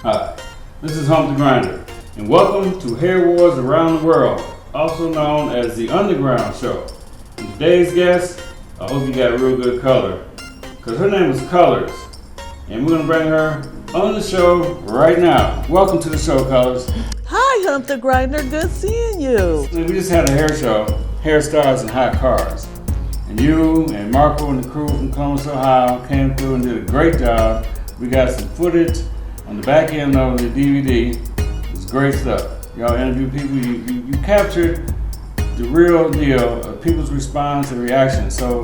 Hi, this is Hump the Grinder, and welcome to Hair Wars Around the World, also known as the Underground Show. And today's guest, I hope you got real good color, because her name is Colors, and we're going to bring her on the show right now. Welcome to the show, Colors. Hi, Hump the Grinder. Good seeing you. We just had a hair show, Hair Stars and Hot Cars. And you and Marco and the crew from Columbus, Ohio came through and did a great job. We got some footage on the back end of the DVD. It was great stuff. Y'all interviewed people. You captured the real deal of people's response and reaction. So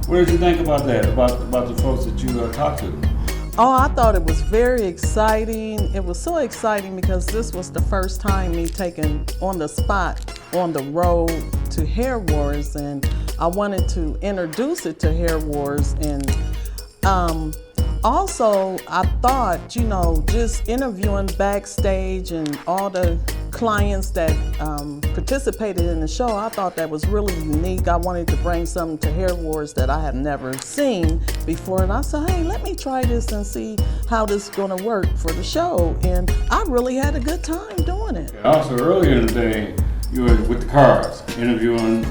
what did you think about that, about the folks that you talked to? Oh, I thought it was very exciting. It was so exciting because this was the first time me taking on the spot on the road to Hair Wars, and I wanted to introduce it to Hair Wars. And also I thought, just interviewing backstage and all the clients that participated in the show, I thought that was really unique. I wanted to bring something to Hair Wars that I had never seen before, and I said, hey, let me try this and see how this is going to work for the show, and I really had a good time doing it. Also, earlier in the day, you were with the cars, interviewing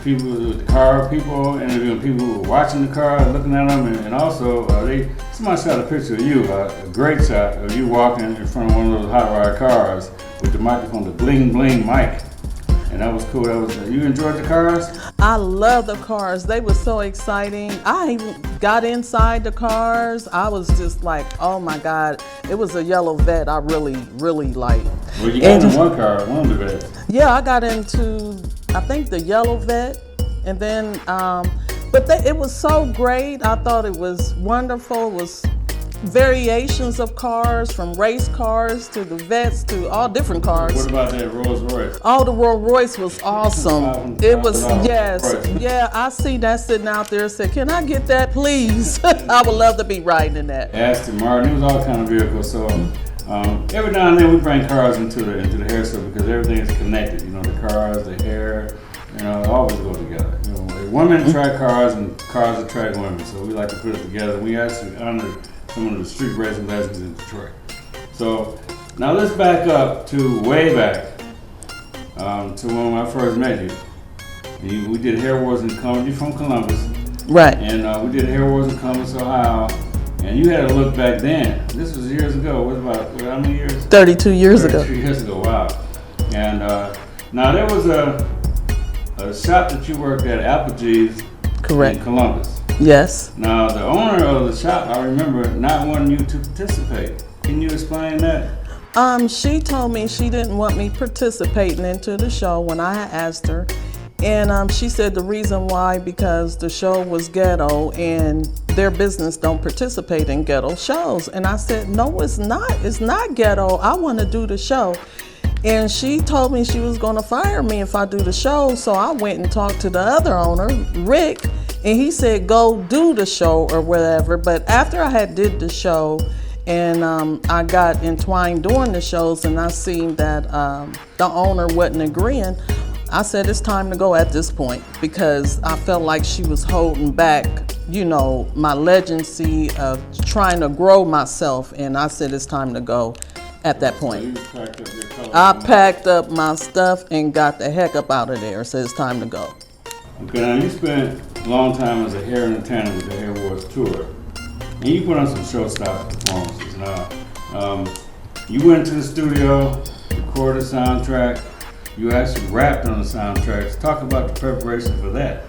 people with the car people, interviewing people who were watching the car, looking at them, and also somebody shot a picture of you, a great shot of you walking in front of one of those hot rod cars with the microphone, the bling bling mic, and that was cool. You enjoyed the cars? I love the cars. They were so exciting. I even got inside the cars. I was just like, oh my God. It was a yellow vet I really, really liked. Well, you got in one car, one of the vets. Yeah, I got into, I think, the yellow vet, and then, it was so great. I thought it was wonderful. It was variations of cars, from race cars to the vets to all different cars. What about that Rolls Royce? Oh, the Rolls Royce was awesome. It was, yes. Yeah, I see that sitting out there. Said, can I get that, please? I would love to be riding in that. Aston Martin, it was all kind of vehicles. So every now and then we bring cars into the hair show because everything is connected. The cars, the hair, they always go together. Women attract cars and cars attract women. So we like to put it together. We actually honor some of the street racing legends in Detroit. So now let's back up to way back to when I first met you. We did Hair Wars in Columbus. You're from Columbus. Right. And we did Hair Wars in Columbus, Ohio. And you had a look back then. This was years ago. What about, how many years? 32 years ago. 32 years ago, wow. And now there was a shop that you worked at, Applebee's. Correct. In Columbus. Yes. Now, the owner of the shop, I remember not wanting you to participate. Can you explain that? She told me she didn't want me participating into the show when I had asked her. And she said the reason why, because the show was ghetto and their business don't participate in ghetto shows. And I said, no, it's not. It's not ghetto. I want to do the show. And she told me she was going to fire me if I do the show. So I went and talked to the other owner, Rick, and he said, go do the show or whatever. But after I had did the show and I got entwined during the shows and I seen that the owner wasn't agreeing, I said, it's time to go at this point, because I felt like she was holding back, my legacy of trying to grow myself. And I said, it's time to go at that point. So you packed up your colors. I packed up my stuff and got the heck up out of there. Said it's time to go. Okay, now you spent a long time as a hair entertainer with the Hair Wars tour. And you put on some showstopper performances. Now, you went to the studio, recorded a soundtrack. You actually rapped on the soundtracks. Talk about the preparation for that.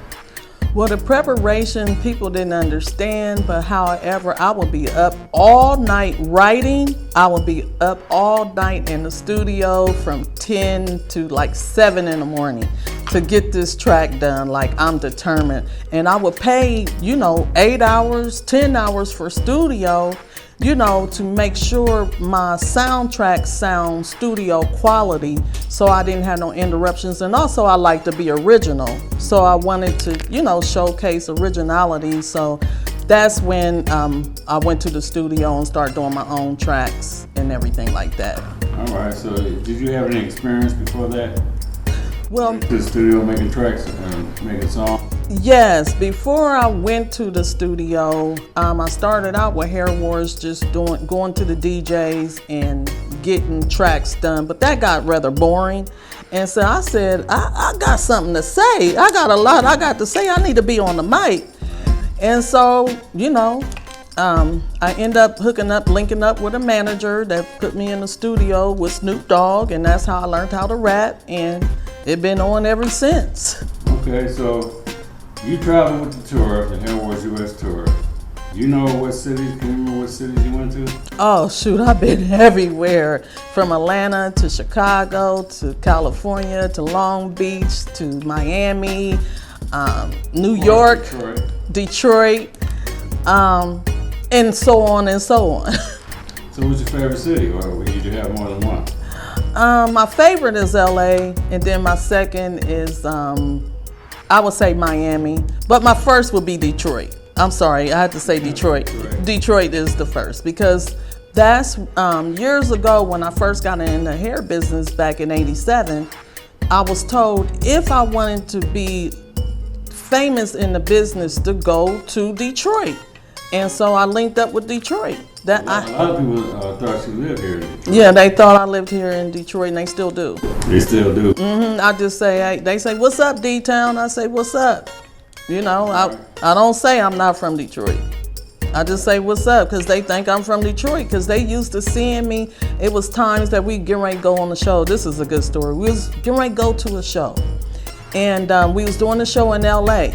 Well, the preparation, people didn't understand, but however, I would be up all night writing. I would be up all night in the studio from 10 to like 7 in the morning to get this track done. Like, I'm determined. And I would pay, 8 hours, 10 hours for studio, to make sure my soundtrack sounds studio quality, so I didn't have no interruptions. And also I like to be original, so I wanted to, showcase originality. So that's when I went to the studio and started doing my own tracks and everything like that. All right, so did you have any experience before that? Well, To the studio making tracks and making songs? Yes, before I went to the studio, I started out with Hair Wars, just going to the DJs and getting tracks done, but that got rather boring. And so I said, I got something to say. I got a lot I got to say. I need to be on the mic. And so, I end up linking up with a manager that put me in the studio with Snoop Dogg, and that's how I learned how to rap, and it's been on ever since. Okay, so you traveled with the tour, the Hair Wars US tour. You know what cities, can you remember what cities you went to? Oh shoot, I've been everywhere. From Atlanta to Chicago to California to Long Beach to Miami, New York, Detroit, and so on and so on. So what's your favorite city, or did you have more than one? My favorite is LA, and then my second is, I would say Miami, but my first would be Detroit. I'm sorry, I had to say Detroit. Detroit is the first, because that's years ago when I first got in the hair business back in '87, I was told if I wanted to be famous in the business to go to Detroit. And so I linked up with Detroit. A lot of people thought you lived here in Detroit. Yeah, they thought I lived here in Detroit, and they still do. They still do? I just say, hey, they say, what's up, D-Town? I say, what's up? I don't say I'm not from Detroit. I just say, what's up? Because they think I'm from Detroit, because they used to seeing me. It was times that we get ready to go on the show. This is a good story. We was getting ready to go to a show. And we was doing the show in LA.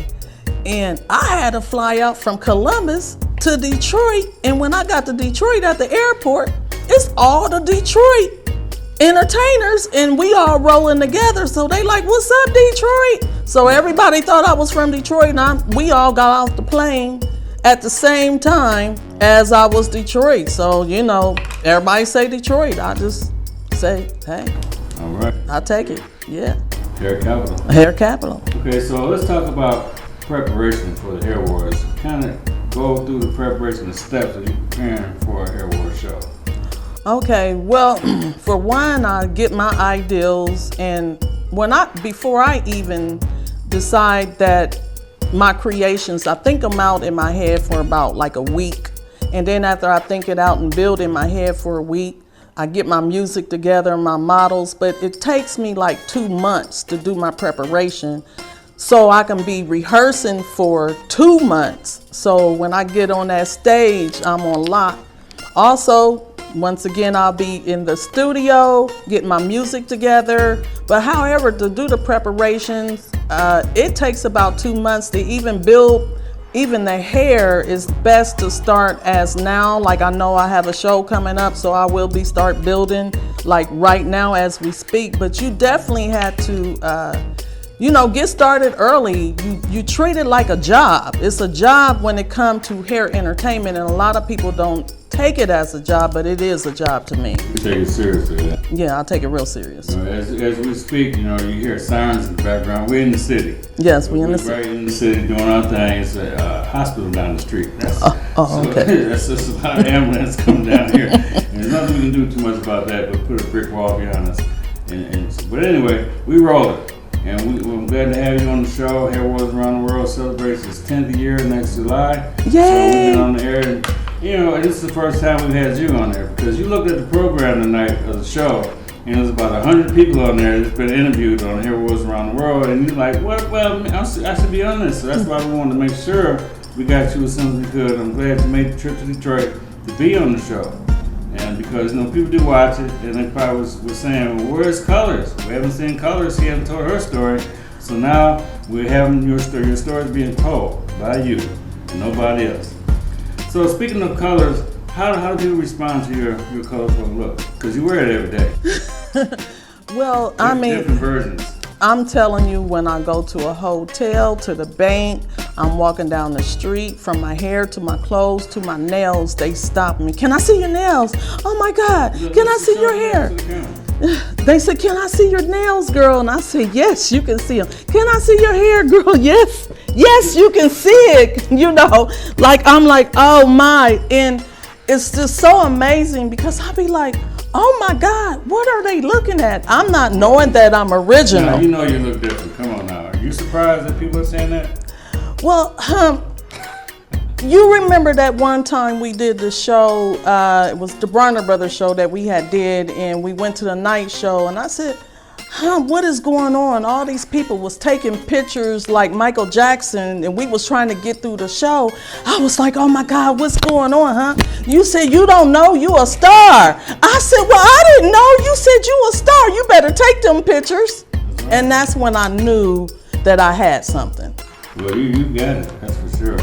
And I had to fly out from Columbus to Detroit. And when I got to Detroit at the airport, it's all the Detroit entertainers, and we all rolling together. So they like, what's up, Detroit? So everybody thought I was from Detroit, and we all got off the plane at the same time as I was Detroit. So, everybody say Detroit. I just say, hey. All right. I take it, yeah. Hair capital. Hair capital. Okay, so let's talk about preparation for the Hair Wars. Kind of go through the preparation, the steps that you're preparing for a Hair Wars show. Okay, well, for one, I get my ideals, and before I even decide that my creations, I think them out in my head for about like a week, and then after I think it out and build in my head for a week, I get my music together, my models, but it takes me like 2 months to do my preparation, so I can be rehearsing for 2 months. So when I get on that stage, I'm on lock. Also, once again, I'll be in the studio, getting my music together. But however, to do the preparations, it takes about 2 months to even build. Even the hair is best to start as now. Like, I know I have a show coming up, so I will start building like right now as we speak. But you definitely had to, get started early. You treat it like a job. It's a job when it comes to hair entertainment, and a lot of people don't take it as a job, but it is a job to me. You take it seriously, yeah? Yeah, I take it real serious. As we speak, you hear sirens in the background. We're in the city. Yes, we're in the city. Right in the city doing our thing. It's a hospital down the street. Okay. That's just a lot of ambulance coming down here. And there's nothing we can do too much about that, but put a brick wall behind us. But anyway, we roll it. And we're glad to have you on the show. Hair Wars Around the World celebrates its 10th year next July. Yay! So we've been on the air. And, this is the first time we've had you on there, because you looked at the program tonight of the show, and there's about 100 people on there that's been interviewed on Hair Wars Around the World, and you're like, well, I should be on this. So that's why we wanted to make sure we got you as soon as we could. I'm glad you made the trip to Detroit to be on the show. And because people do watch it, and they probably was saying, well, where's Colors? We haven't seen Colors. She hasn't told her story. So now we're having your story. Your story is being told by you and nobody else. So speaking of colors, how do people respond to your colorful look? Because you wear it every day. Well, different versions. I'm telling you, when I go to a hotel, to the bank, I'm walking down the street, from my hair to my clothes to my nails, they stop me. Can I see your nails? Oh my God, can I see your hair? They said, can I see your nails, girl? And I said, yes, you can see them. Can I see your hair, girl? Yes, you can see it. I'm like, oh my. And it's just so amazing, because I'll be like, oh my God, what are they looking at? I'm not knowing that I'm original. Now, you look different. Come on now. Are you surprised that people are saying that? Well, you remember that one time we did the show, it was the Bronner Brothers show that we had did, and we went to the night show, and I said, what is going on? All these people was taking pictures like Michael Jackson, and we was trying to get through the show. I was like, oh my God, what's going on, You said you don't know, you a star. I said, well, I didn't know. You said you a star. You better take them pictures. And that's when I knew that I had something. Well, you got it, that's for sure.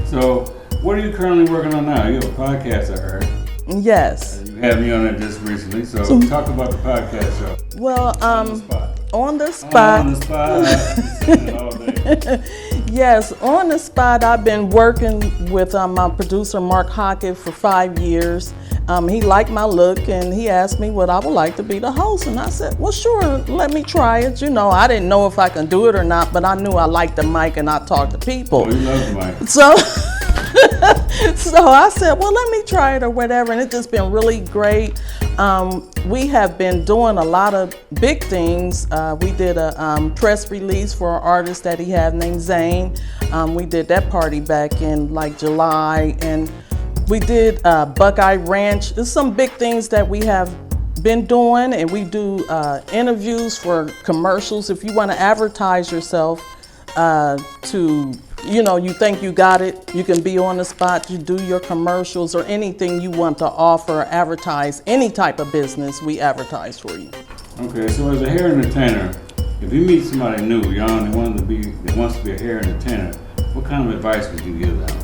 So, what are you currently working on now? You have a podcast, I heard. Yes. You had me on it just recently, so talk about the podcast show. Well, on the spot. On the spot. All day. Yes, on the spot. I've been working with my producer Mark Hockett for 5 years. He liked my look, and he asked me what I would like to be the host, and I said, well, sure, let me try it. You know, I didn't know if I can do it or not, but I knew I liked the mic and I talked to people. Oh, you love the mic. So I said, well, let me try it or whatever, and it's just been really great. We have been doing a lot of big things. We did a press release for an artist that he had named Zane. We did that party back in like July, and we did Buckeye Ranch. There's some big things that we have been doing, and we do interviews for commercials. If you want to advertise yourself you think you got it, you can be on the spot, you do your commercials or anything you want to offer, advertise, any type of business, we advertise for you. Okay, so as a hair entertainer, if you meet somebody new, young, that wants to be a hair entertainer, what kind of advice would you give them?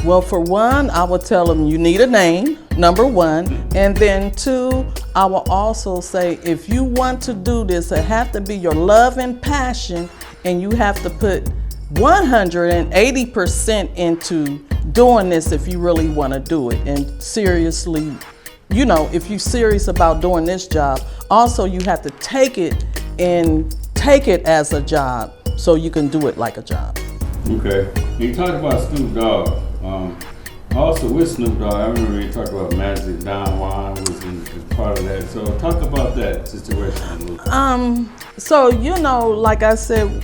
Well, for one, I would tell them you need a name, number one, and then two, I will also say if you want to do this, it have to be your love and passion, and you have to put 180% into doing this if you really want to do it. And seriously, if you're serious about doing this job, also you have to take it as a job so you can do it like a job. Okay. You talked about Snoop Dogg. Also with Snoop Dogg, I remember you talked about Magic Don Juan was part of that. So talk about that situation. So like I said,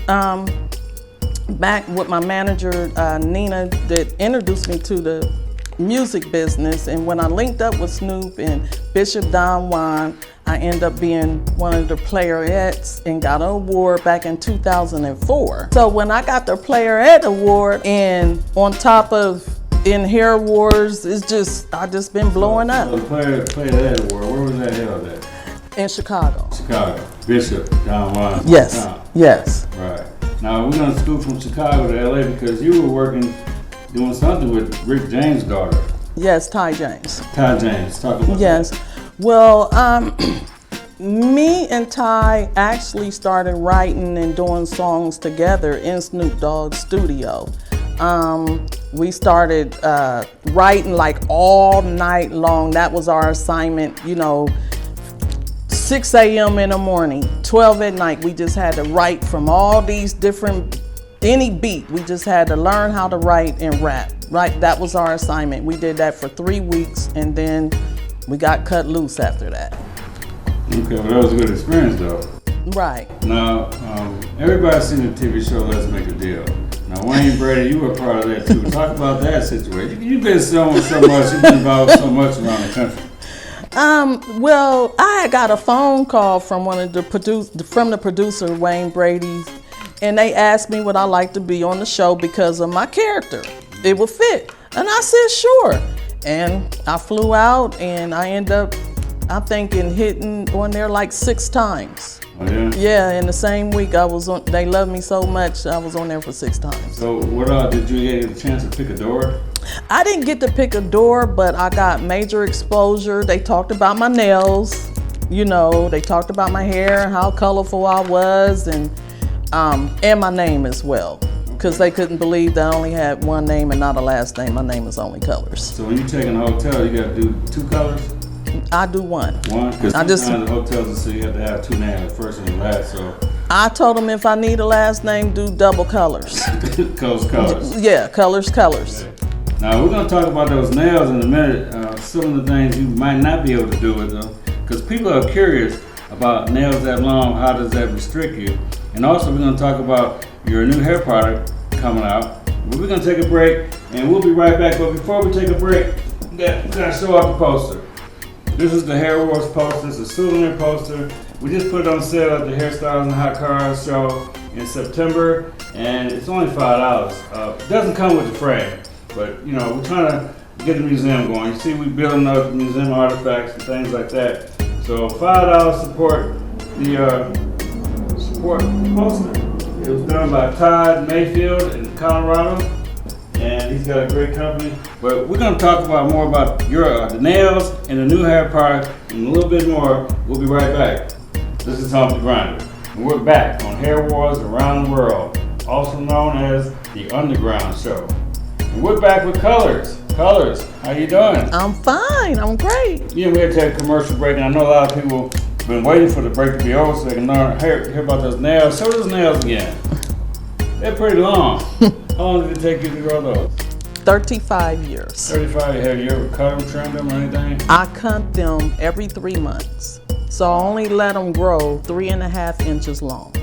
back with my manager, Nina, that introduced me to the music business. And when I linked up with Snoop and Bishop Don Juan, I ended up being one of the playerettes and got an award back in 2004. So when I got the Playerette Award, and on top of in Hair Awards, I just been blowing up. So the Playerette Award, where was that held at? In Chicago. Chicago. Bishop Don Juan. Yes. Yes. Right. Now, we're going to scoot from Chicago to LA because you were doing something with Rick James' daughter. Yes, Ty James. Ty James, talk about Yes. that. Well, me and Ty actually started writing and doing songs together in Snoop Dogg's studio. We started writing like all night long. That was our assignment, 6 a.m. in the morning, 12 at night. We just had to write from all these any beat. We just had to learn how to write and rap, right? That was our assignment. We did that for 3 weeks, and then we got cut loose after that. Okay, well, that was a good experience, though. Right. Now, everybody's seen the TV show Let's Make a Deal. Now, Wayne Brady, you were part of that, too. Talk about that situation. You've been so much, you've been involved so much around the country. Well, I got a phone call from the producer, Wayne Brady, and they asked me would I like to be on the show because of my character. It would fit. And I said, sure. And I flew out, and I ended up, I think, hitting on there like 6 times. Oh, yeah? Yeah, in the same week I was on, they loved me so much, I was on there for 6 times. So did you get a chance to pick a door? I didn't get to pick a door, but I got major exposure. They talked about my nails, they talked about my hair and how colorful I was, and my name as well. Because they couldn't believe that I only had one name and not a last name. My name is only Colors. So when you check in a hotel, you got to do 2 colors? I do one. One? Because sometimes the hotels will say you have to have 2 names, the first and the last, so. I told them if I need a last name, do double colors. Colors. Yeah, colors. Okay. Now, we're going to talk about those nails in a minute. Some of the things you might not be able to do with them. Because people are curious about nails that long, how does that restrict you? And also, we're going to talk about your new hair product coming out. But we're gonna take a break, and we'll be right back. But before we take a break, we gotta show off the poster. This is the Hair Wars poster. It's a souvenir poster. We just put it on sale at the Hairstyles and Hot Cars show in September, and it's only $5. It doesn't come with the frame, but you know, we're trying to get the museum going. You see, we're building up museum artifacts and things like that. So $5 support the poster. It was done by Todd Mayfield in Colorado, and he's got a great company. But we're going to talk more about the nails and the new hair product and a little bit more. We'll be right back. This is Hump the Grinder, and we're back on Hair Wars Around the World, also known as the Underground Show. And we're back with Colors. Colors, how you doing? I'm fine. I'm great. Yeah, we had to take a commercial break, and I know a lot of people have been waiting for the break to be over so they can hear about those nails. Show those nails again. They're pretty long. How long did it take you to grow those? 35 years. 35. Have you ever cut them, trimmed them, or anything? I cut them every 3 months. So I only let them grow 3.5 inches long.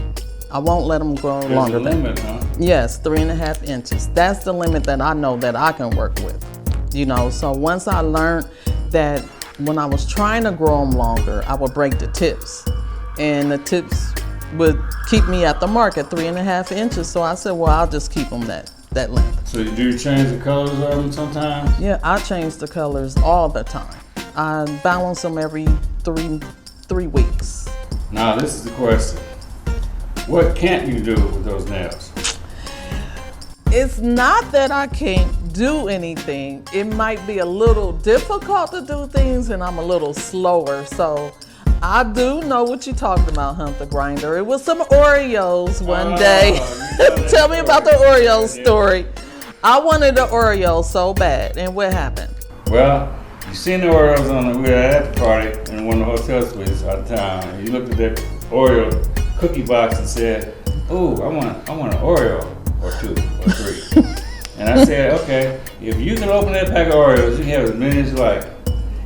I won't let them grow longer than. There's a limit, huh? Yes, 3.5 inches. That's the limit that I know that I can work with. You know, so once I learned that when I was trying to grow them longer, I would break the tips. And the tips would keep me at the mark at 3.5 inches. So I said, well, I'll just keep them that length. So do you change the colors of them sometimes? Yeah, I change the colors all the time. I balance them every three weeks. Now, this is the question. What can't you do with those nails? It's not that I can't do anything. It might be a little difficult to do things and I'm a little slower. So I do know what you're talking about, Hump the Grinder. It was some Oreos one day. Tell me about the Oreo story. I wanted the Oreo so bad. And what happened? Well, you seen the Oreos we were at the party in one of the hotel suites out of town. And you looked at that Oreo cookie box and said, "Ooh, I want an Oreo or 2 or 3." And I said, "Okay, if you can open that pack of Oreos, you can have as many as you like."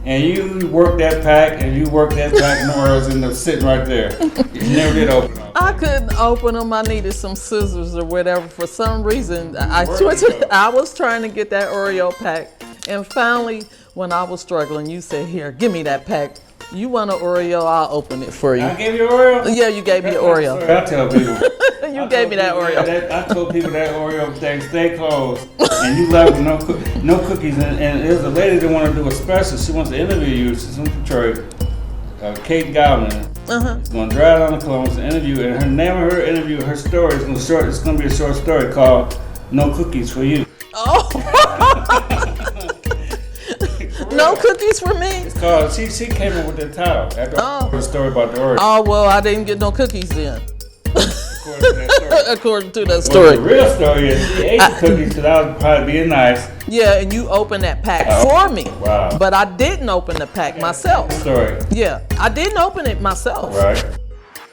And you worked that pack and you worked that pack and the Oreos ended up sitting right there. You never did open them. I couldn't open them. I needed some scissors or whatever. For some reason, I switched. I was trying to get that Oreo pack, and finally, when I was struggling, you said, "Here, give me that pack. You want an Oreo? I'll open it for you." I gave you an Oreo? Yeah, you gave me an Oreo. I tell people. You gave me that Oreo. I told people that Oreo thing stay closed, and you left with no cookies. And there's a lady that wanted to do a special. She wants to interview you. She's from Detroit. Kate Goblin. She's going to drive down the Columbus and interview. And her name of her interview, her story is it's going to be a short story called "No Cookies for You." Oh. No cookies for me? It's called, she came up with that title after I told her story about the Oreo. Oh, well, I didn't get no cookies then. According to that Well, story. the real story is she ate the cookies because I was probably being nice. Yeah, and you opened that pack for me. Wow. But I didn't open the pack myself. Story. Yeah, I didn't open it myself. Right.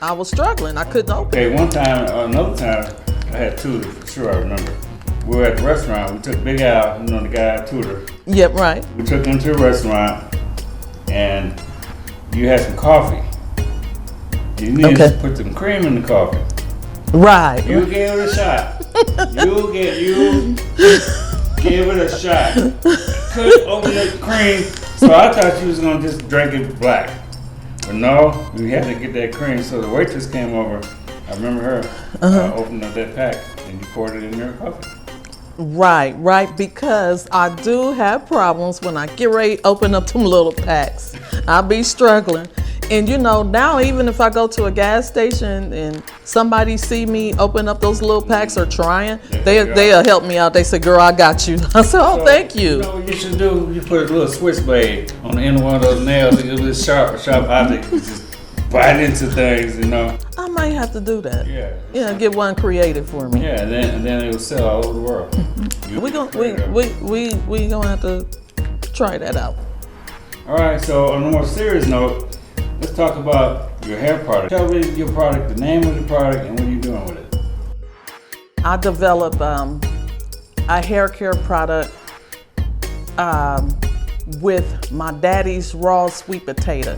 I was struggling. I couldn't open it. Okay, another time, I had two for sure, I remember. We were at the restaurant. We took Big Al, the guy I tutored. Yep, right. We took him to a restaurant, and you had some coffee. You needed to put some cream in the coffee. Right. You gave it a shot. You gave it a shot. Couldn't open the cream, so I thought you was gonna just drink it black. But no, we had to get that cream. So the waitress came over. I remember her opening up that pack, and you poured it in your coffee. Right, because I do have problems when I get ready to open up them little packs. I be struggling. And now even if I go to a gas station and somebody see me open up those little packs or trying, they'll help me out. They say, "Girl, I got you." I said, "Oh, thank you." You know what you should do? You put a little switchblade on the end of one of those nails. It was sharp object. You just bite into things, I might have to do that. Yeah. Yeah, get one created for me. Yeah, and then it will sell all over the world. We gonna have to try that out. All right. So on a more serious note, let's talk about your hair product. Tell me your product, the name of the product, and what are you doing with it? I develop a hair care product with my daddy's raw sweet potato.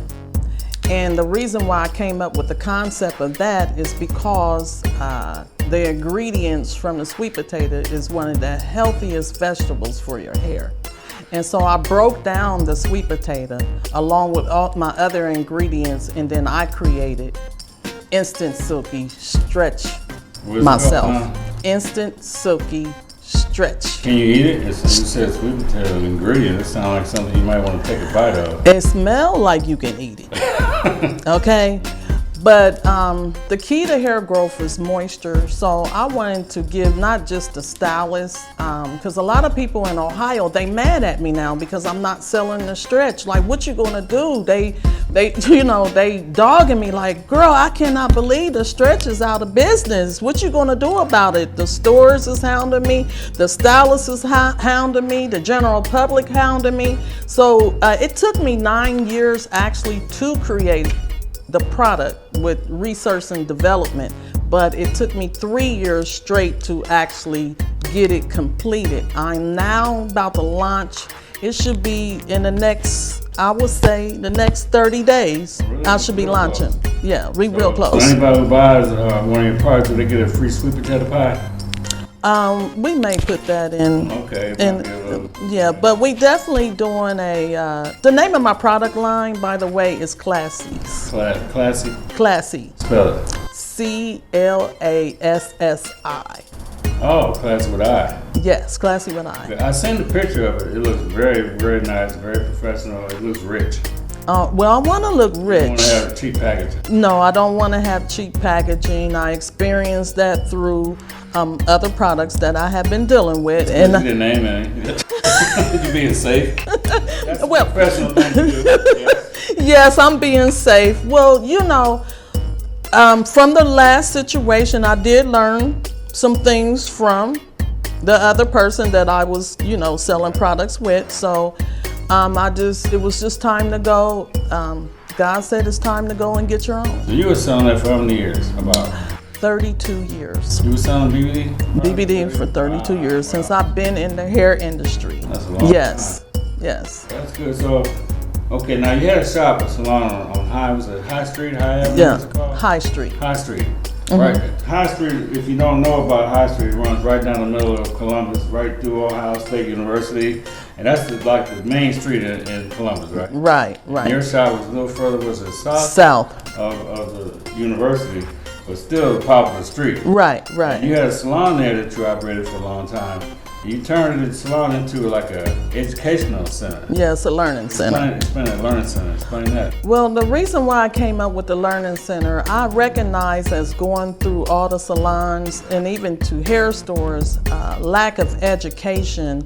And the reason why I came up with the concept of that is because the ingredients from the sweet potato is one of the healthiest vegetables for your hair. And so I broke down the sweet potato along with all my other ingredients, and then I created Instant Silky Stretch myself. Instant Silky Stretch. Can you eat it? You said sweet potato ingredient. It sounds like something you might want to take a bite of. It smells like you can eat it. Okay? But the key to hair growth is moisture. So I wanted to give not just the stylist, because a lot of people in Ohio, they mad at me now because I'm not selling the stretch. Like, what you gonna do? They dogging me like, girl, I cannot believe the stretch is out of business. What you gonna do about it? The stores is hounding me, the stylist is hounding me, the general public hounding me. So it took me 9 years actually to create the product with research and development, but it took me 3 years straight to actually get it completed. I'm now about to launch. It should be in the next, I would say, the next 30 days. Really? I should be launching. Close. Yeah, real close. So anybody who buys one of your products, do they get a free sweet potato pie? We may put that in. Okay. Yeah, but we definitely doing the name of my product line, by the way, is CLASSI. CLASSI? CLASSI. Spell it. CLASSI. Oh, CLASSI with I. Yes, CLASSI with I. I seen the picture of it. It looks very, very nice, very professional. It looks rich. Well, I want to look rich. You want to have cheap packaging? No, I don't want to have cheap packaging. I experienced that through other products that I have been dealing with. And you didn't name it. You being safe. That's a professional thing to do. Yes. Yes, I'm being safe. Well, from the last situation, I did learn some things from the other person that I was, selling products with. So it was just time to go. God said it's time to go and get your own. So you were selling that for how many years? About 32 years. You were selling BBD? BBD for 32 years since I've been in the hair industry. That's a long time. Yes. That's good. So, okay, now you had a shop, a salon on High Street, High Avenue? Yeah, what's it called? High Street. High Street. Right. High Street, if you don't know about High Street, it runs right down the middle of Columbus, right through Ohio State University. And that's like the main street in Columbus, right? Right. And your shop was a little further, was it south? South. Of the university, but still a popular street. Right. And you had a salon there that you operated for a long time. You turned the salon into like an educational center. Yeah, it's a learning center. Explain that learning center. Explain that. Well, the reason why I came up with the learning center, I recognize as going through all the salons and even to hair stores, lack of education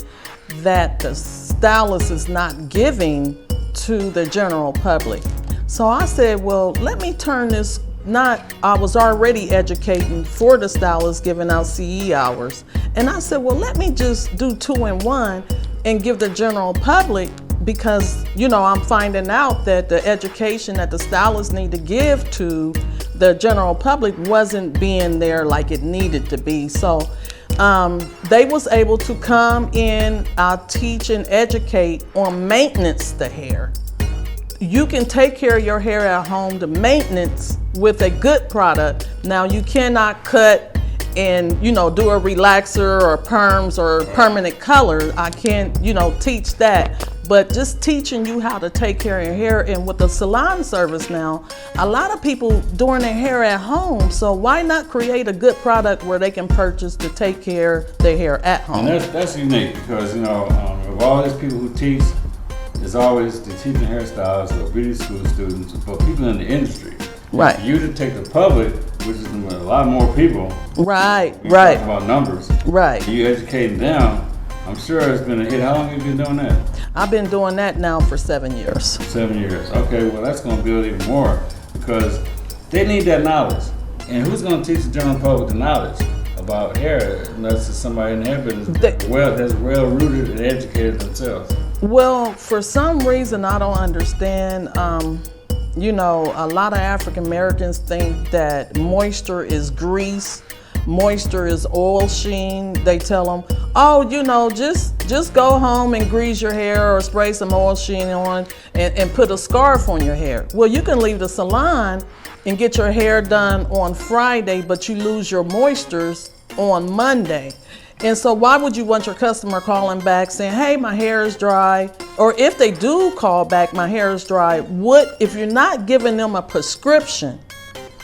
that the stylist is not giving to the general public. So I said, well, let me turn this. I was already educating for the stylist, giving out CE hours. And I said, well, let me just do 2-in-1 and give the general public, because, I'm finding out that the education that the stylists need to give to the general public wasn't being there like it needed to be. So they was able to come in, I'll teach and educate on maintenance the hair. You can take care of your hair at home, the maintenance with a good product. Now you cannot cut and, do a relaxer or perms or permanent color. I can't, teach that. But just teaching you how to take care of your hair, and with the salon service now, a lot of people doing their hair at home. So why not create a good product where they can purchase to take care of their hair at home? And that's unique because, of all these people who teach, there's always the teaching hairstylists or beauty school students, but people in the industry. Right. For you to take the public, which is a lot more people. Right. Talk about numbers. Right. You educating them. I'm sure it's been a hit. How long have you been doing that? I've been doing that now for 7 years. 7 years. Okay, well that's going to build even more because they need that knowledge. And who's going to teach the general public the knowledge about hair unless it's somebody in the hair business that's well rooted and educated themselves? Well, for some reason I don't understand. A lot of African Americans think that moisture is grease, moisture is oil sheen. They tell them, just Just go home and grease your hair or spray some oil sheen on and put a scarf on your hair. Well, you can leave the salon and get your hair done on Friday, but you lose your moistures on Monday. And so why would you want your customer calling back saying, hey, my hair is dry? Or if they do call back, my hair is dry, if you're not giving them a prescription,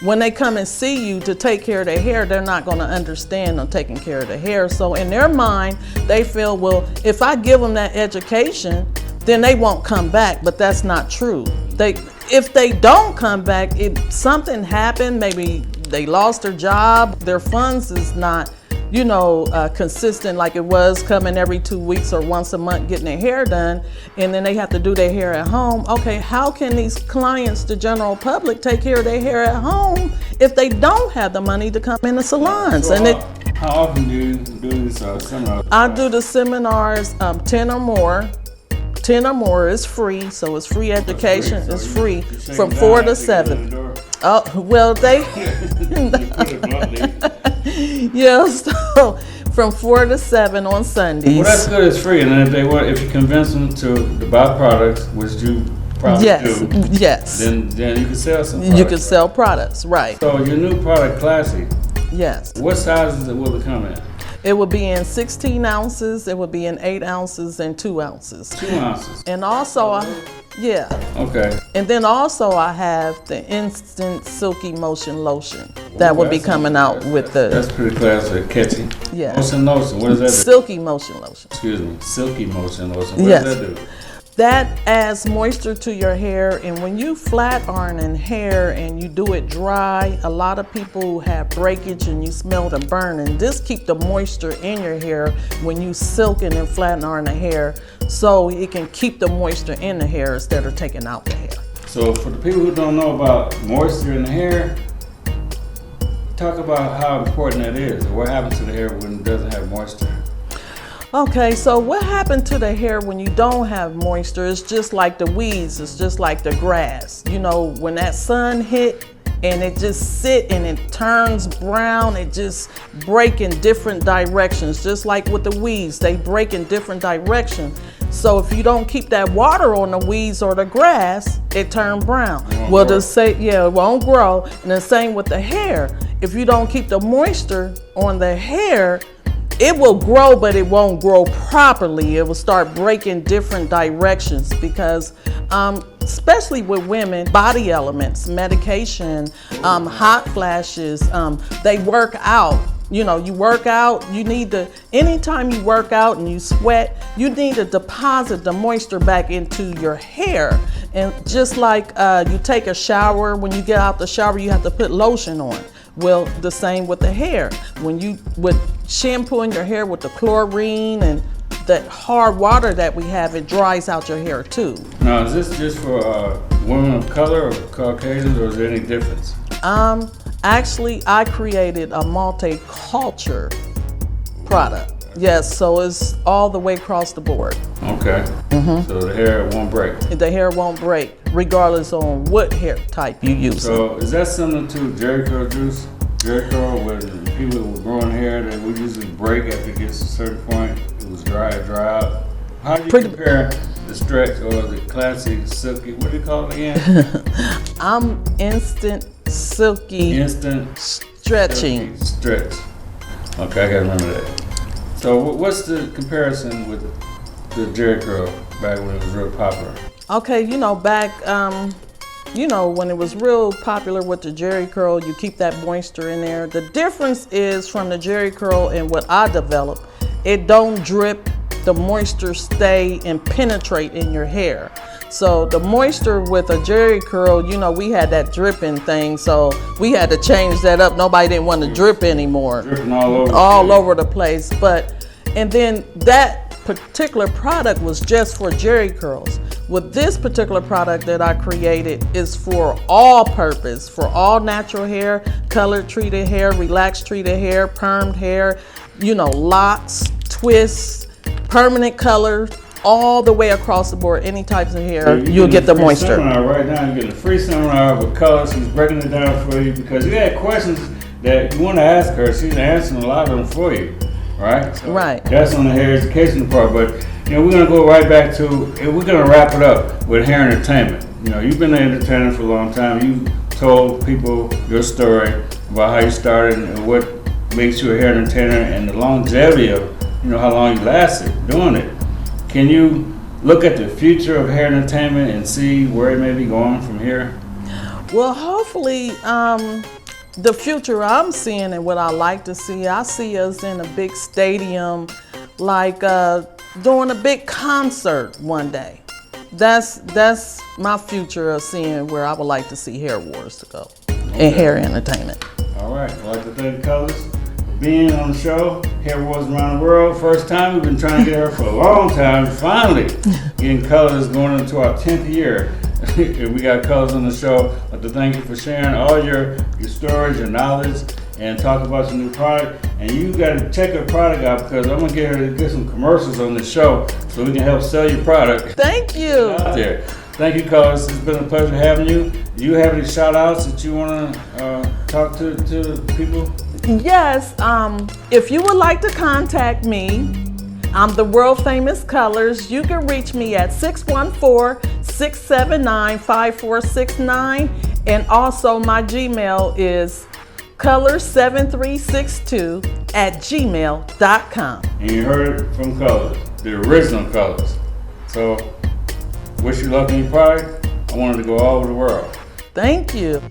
when they come and see you to take care of their hair, they're not going to understand on taking care of their hair. So in their mind, they feel, well, if I give them that education, then they won't come back. But that's not true. If they don't come back, if something happened, maybe they lost their job, their funds is not consistent like it was coming every 2 weeks or once a month getting their hair done, and then they have to do their hair at home. Okay, how can these clients, the general public, take care of their hair at home if they don't have the money to come in the salons? So, how often do you do these seminars? I do the seminars 10 or more. 10 or more is free, so it's free education. It's free from 4 to 7. Oh, well, yeah, so from 4 to 7 on Sundays. Well, that's good. It's free, and then if you convince them to buy products, which you probably do, yes, then you can sell some products. You can sell products, right. So your new product, CLASSI. Yes. What sizes will it come in? It would be in 16 ounces, it would be in 8 ounces, and 2 ounces. 2 ounces. And also, yeah. Okay. And then also I have the Instant Silky Motion Lotion. That would be coming out with the... That's pretty classic, catchy. Yeah. Motion Lotion, what does that do? Silky Motion Lotion. Excuse me, Silky Motion Lotion. What does that do? That adds moisture to your hair, and when you flat iron hair and you do it dry, a lot of people have breakage and you smell the burn, and this keep the moisture in your hair when you silken and flat iron the hair, so it can keep the moisture in the hair instead of taking out the hair. So for the people who don't know about moisture in the hair, talk about how important that is, or what happens to the hair when it doesn't have moisture. Okay, so what happened to the hair when you don't have moisture? It's just like the weeds, it's just like the grass. You know, when that sun hit and it just sit and it turns brown, it just break in different directions. Just like with the weeds, they break in different directions. So if you don't keep that water on the weeds or the grass, it turn brown. It won't grow. And the same with the hair. If you don't keep the moisture on the hair, it will grow, but it won't grow properly. It will start breaking different directions because, especially with women, body elements, medication, hot flashes, they work out. You know, you work out, anytime you work out and you sweat, you need to deposit the moisture back into your hair. And just like you take a shower, when you get out the shower, you have to put lotion on. Well, the same with the hair. When you would shampooing your hair with the chlorine and the hard water that we have, it dries out your hair too. Now, is this just for women of color or Caucasians, or is there any difference? Actually, I created a multicultural product. Yes, so it's all the way across the board. Okay. So the hair won't break. The hair won't break, regardless on what hair type you use. So is that similar to Jerry curl juice? Jerry curl, where people with growing hair that would usually break after it gets to a certain point, it was dry out. How do you compare the stretch or the CLASSI silky? What do you call it again? I'm Instant Silky. Instant Stretching. Stretch. Okay, I gotta remember that. So what's the comparison with the Jerry curl back when it was real popular? Okay, back, when it was real popular with the Jerry curl, you keep that moisture in there. The difference is from the Jerry curl and what I developed, it don't drip, the moisture stay and penetrate in your hair. So the moisture with a Jerry curl, we had that dripping thing, so we had to change that up. Nobody didn't want to drip anymore. Dripping all over the place. And then that particular product was just for Jerry curls. With this particular product that I created is for all purpose, for all natural hair, colored treated hair, relaxed treated hair, permed hair, locks, twists, permanent color, all the way across the board, any types of hair, you'll get the moisture. Right now, you're getting a free seminar with colors. She's breaking it down for you because you had questions that you want to ask her. She's answering a lot of them for you. right? So Right. that's on the hair education part, but you know, we're gonna go right back to, and we're gonna wrap it up with hair entertainment. You know, you've been an entertainer for a long time. You told people your story about how you started and what makes you a hair entertainer and the longevity of, you know, how long you lasted doing it. Can you look at the future of hair entertainment and see where it may be going from here? Well, hopefully, the future I'm seeing and what I like to see, I see us in a big stadium, like doing a big concert one day. That's my future of seeing where I would like to see Hair Wars to go and hair entertainment. All right, I'd like to thank Colors for being on the show. Hair Wars Around the World. First time, we've been trying to get her for a long time. Finally, getting Colors going into our 10th year. We got Colors on the show. I'd like to thank you for sharing all your stories, your knowledge, and talk about your new product. And you got to check her product out because I'm gonna get her to get some commercials on the show so we can help sell your product. Thank you. Out there. Thank you, Colors. It's been a pleasure having you. Do you have any shout outs that you want to talk to people? Yes, if you would like to contact me, I'm the world famous Colors. You can reach me at 614-679-5469. And also my Gmail is colors7362@gmail.com. And you heard it from Colors, the original Colors. So, wish you luck in your product. I want it to go all over the world. Thank you.